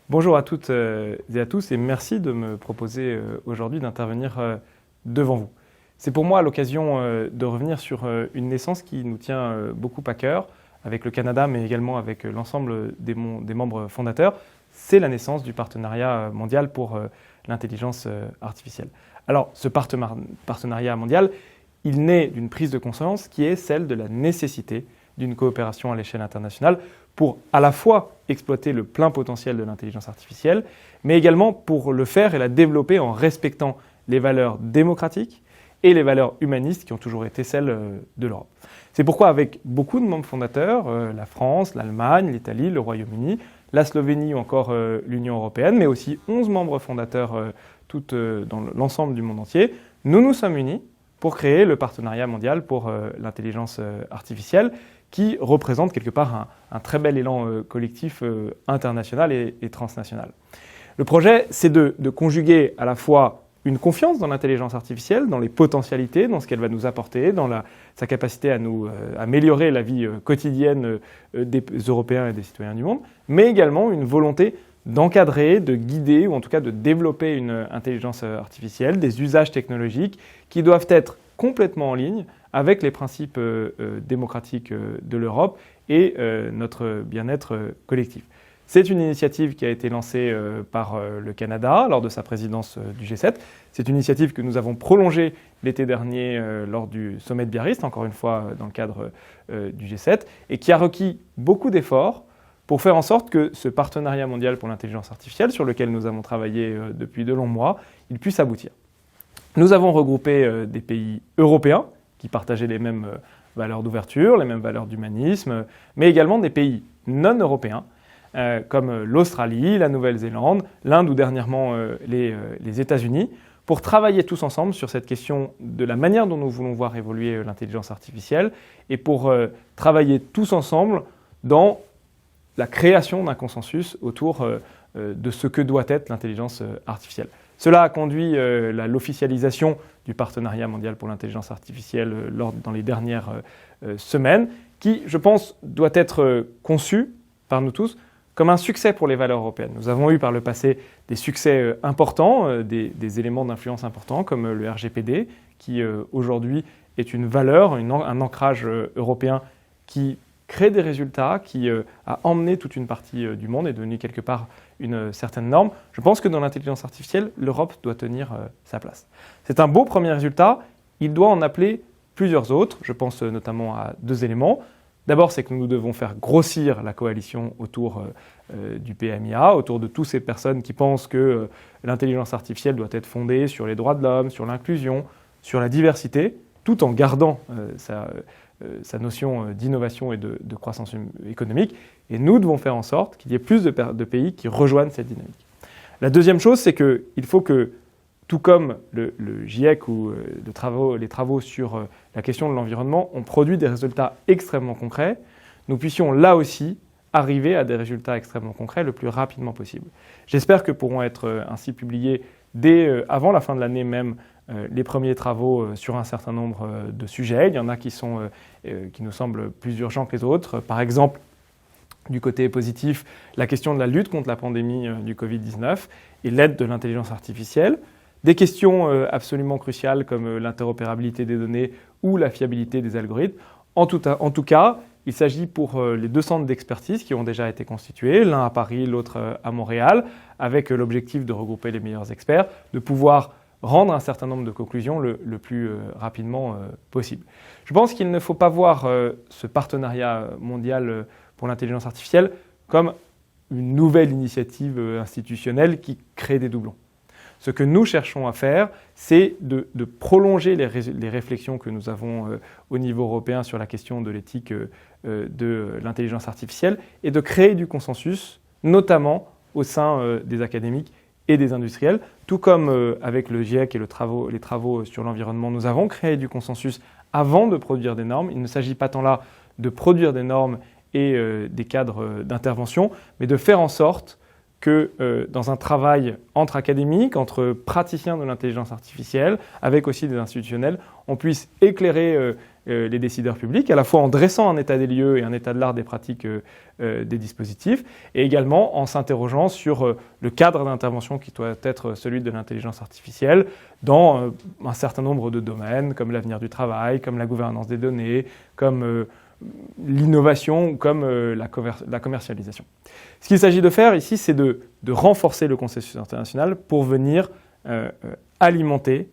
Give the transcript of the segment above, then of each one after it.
Bonjour à toutes et à tous et merci de me proposer aujourd'hui d'intervenir devant vous. C'est pour moi l'occasion de revenir sur une naissance qui nous tient beaucoup à cœur avec le Canada mais également avec l'ensemble des membres fondateurs. C'est la naissance du partenariat mondial pour l'intelligence artificielle. Alors ce partenariat mondial, il naît d'une prise de conscience qui est celle de la nécessité d'une coopération à l'échelle internationale pour à la fois exploiter le plein potentiel de l'intelligence artificielle, mais également pour le faire et la développer en respectant les valeurs démocratiques et les valeurs humanistes qui ont toujours été celles de l'Europe. C'est pourquoi avec beaucoup de membres fondateurs, la France, l'Allemagne, l'Italie, le Royaume-Uni, la Slovénie ou encore l'Union européenne, mais aussi 11 membres fondateurs dans l'ensemble du monde entier, nous nous sommes unis pour créer le partenariat mondial pour l'intelligence artificielle qui représente quelque part un très bel élan collectif international et transnational. Le projet, c'est de conjuguer à la fois une confiance dans l'intelligence artificielle, dans les potentialités, dans ce qu'elle va nous apporter, dans sa capacité à nous améliorer la vie quotidienne des Européens et des citoyens du monde, mais également une volonté d'encadrer, de guider ou en tout cas de développer une intelligence artificielle, des usages technologiques qui doivent être complètement en ligne avec les principes démocratiques de l'Europe et notre bien-être collectif. C'est une initiative qui a été lancée par le Canada lors de sa présidence du G7. C'est une initiative que nous avons prolongée l'été dernier lors du sommet de Biarritz, encore une fois dans le cadre du G7, et qui a requis beaucoup d'efforts pour faire en sorte que ce partenariat mondial pour l'intelligence artificielle, sur lequel nous avons travaillé depuis de longs mois, il puisse aboutir. Nous avons regroupé des pays européens qui partageaient les mêmes valeurs d'ouverture, les mêmes valeurs d'humanisme, mais également des pays non européens, comme l'Australie, la Nouvelle-Zélande, l'Inde ou dernièrement les États-Unis, pour travailler tous ensemble sur cette question de la manière dont nous voulons voir évoluer l'intelligence artificielle et pour travailler tous ensemble dans la création d'un consensus autour de ce que doit être l'intelligence artificielle. Cela a conduit l'officialisation du partenariat mondial pour l'intelligence artificielle dans les dernières semaines, qui, je pense, doit être conçu par nous tous comme un succès pour les valeurs européennes. Nous avons eu par le passé des succès importants, des éléments d'influence importants, comme le RGPD, qui aujourd'hui est une valeur, un ancrage européen qui crée des résultats, qui a emmené toute une partie du monde et devenu quelque part une certaine norme. Je pense que dans l'intelligence artificielle, l'Europe doit tenir sa place. C'est un beau premier résultat, il doit en appeler plusieurs autres. Je pense notamment à deux éléments. D'abord, c'est que nous devons faire grossir la coalition autour du PMIA, autour de toutes ces personnes qui pensent que l'intelligence artificielle doit être fondée sur les droits de l'homme, sur l'inclusion, sur la diversité, tout en gardant sa notion d'innovation et de croissance économique. Et nous devons faire en sorte qu'il y ait plus de pays qui rejoignent cette dynamique. La deuxième chose, c'est qu'il faut que, tout comme le GIEC ou les travaux sur la question de l'environnement ont produit des résultats extrêmement concrets, nous puissions là aussi arriver à des résultats extrêmement concrets le plus rapidement possible. J'espère que pourront être ainsi publiés avant la fin de l'année même les premiers travaux sur un certain nombre de sujets. Il y en a qui nous semblent plus urgents que les autres. Par exemple, du côté positif, la question de la lutte contre la pandémie du Covid-19 et l'aide de l'intelligence artificielle. Des questions absolument cruciales comme l'interopérabilité des données ou la fiabilité des algorithmes. En tout cas, il s'agit pour les deux centres d'expertise qui ont déjà été constitués, l'un à Paris, l'autre à Montréal, avec l'objectif de regrouper les meilleurs experts, de pouvoir rendre un certain nombre de conclusions le plus rapidement possible. Je pense qu'il ne faut pas voir ce partenariat mondial pour l'intelligence artificielle comme une nouvelle initiative institutionnelle qui crée des doublons. Ce que nous cherchons à faire, c'est de prolonger les réflexions que nous avons au niveau européen sur la question de l'éthique de l'intelligence artificielle et de créer du consensus, notamment au sein des académiques et des industriels. Tout comme avec le GIEC et les travaux sur l'environnement, nous avons créé du consensus avant de produire des normes. Il ne s'agit pas tant là de produire des normes et des cadres d'intervention, mais de faire en sorte que dans un travail entre académiques, entre praticiens de l'intelligence artificielle, avec aussi des institutionnels, on puisse éclairer les décideurs publics, à la fois en dressant un état des lieux et un état de l'art des pratiques des dispositifs, et également en s'interrogeant sur le cadre d'intervention qui doit être celui de l'intelligence artificielle dans un certain nombre de domaines, comme l'avenir du travail, comme la gouvernance des données, comme l'innovation ou comme la commercialisation. Ce qu'il s'agit de faire ici, c'est de renforcer le consensus international pour venir alimenter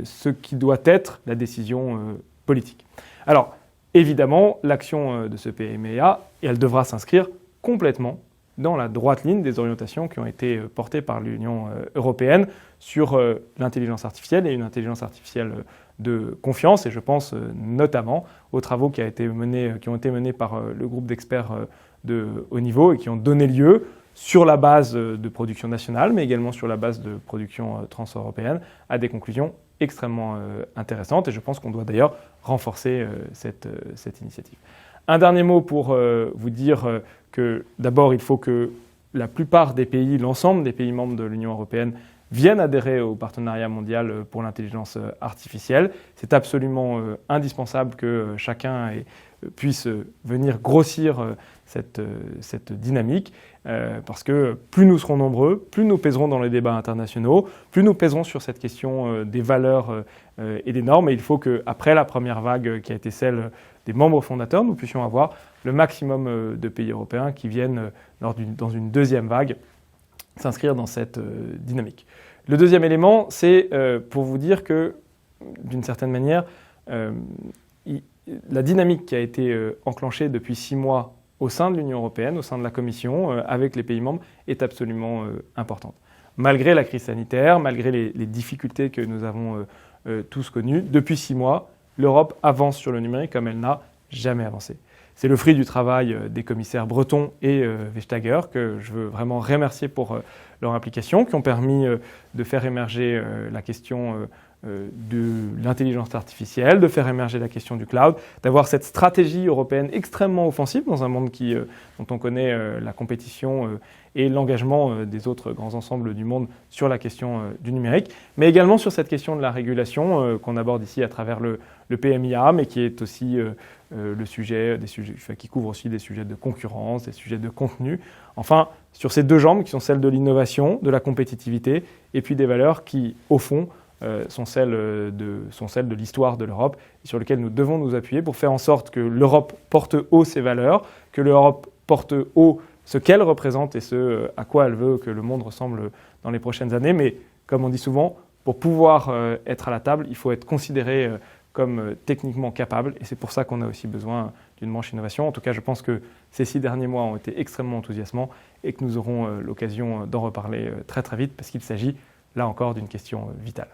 ce qui doit être la décision politique. Alors, évidemment, l'action de ce PMEA, elle devra s'inscrire complètement dans la droite ligne des orientations qui ont été portées par l'Union européenne sur l'intelligence artificielle et une intelligence artificielle de confiance. Et je pense notamment aux travaux qui ont été menés par le groupe d'experts de haut niveau et qui ont donné lieu, sur la base de production nationale, mais également sur la base de production transeuropéenne, à des conclusions extrêmement intéressantes. Et je pense qu'on doit d'ailleurs renforcer cette initiative. Un dernier mot pour vous dire que d'abord, il faut que la plupart des pays, l'ensemble des pays membres de l'Union européenne, viennent adhérer au partenariat mondial pour l'intelligence artificielle. C'est absolument indispensable que chacun puisse venir grossir cette dynamique, parce que plus nous serons nombreux, plus nous pèserons dans les débats internationaux, plus nous pèserons sur cette question des valeurs et des normes. Et il faut qu'après la première vague qui a été celle des membres fondateurs, nous puissions avoir le maximum de pays européens qui viennent, dans une deuxième vague, s'inscrire dans cette dynamique. Le deuxième élément, c'est pour vous dire que, d'une certaine manière, la dynamique qui a été enclenchée depuis 6 mois au sein de l'Union européenne, au sein de la Commission, avec les pays membres, est absolument importante. Malgré la crise sanitaire, malgré les difficultés que nous avons tous connues, depuis 6 mois, l'Europe avance sur le numérique comme elle n'a jamais avancé. C'est le fruit du travail des commissaires Breton et Vestager, que je veux vraiment remercier pour leur implication, qui ont permis de faire émerger la question de l'intelligence artificielle, de faire émerger la question du cloud, d'avoir cette stratégie européenne extrêmement offensive dans un monde dont on connaît la compétition et l'engagement des autres grands ensembles du monde sur la question du numérique, mais également sur cette question de la régulation qu'on aborde ici à travers le PMIA, mais qui est aussi qui couvre aussi des sujets de concurrence, des sujets de contenu. Enfin, sur ces deux jambes qui sont celles de l'innovation, de la compétitivité, et puis des valeurs qui, au fond, sont celles de l'histoire de l'Europe, et sur lesquelles nous devons nous appuyer pour faire en sorte que l'Europe porte haut ses valeurs, que l'Europe porte haut ce qu'elle représente et ce à quoi elle veut que le monde ressemble dans les prochaines années. Mais comme on dit souvent, pour pouvoir être à la table, il faut être considéré comme techniquement capable, et c'est pour ça qu'on a aussi besoin d'une manche innovation. En tout cas, je pense que ces 6 derniers mois ont été extrêmement enthousiasmants et que nous aurons l'occasion d'en reparler très très vite, parce qu'il s'agit là encore d'une question vitale.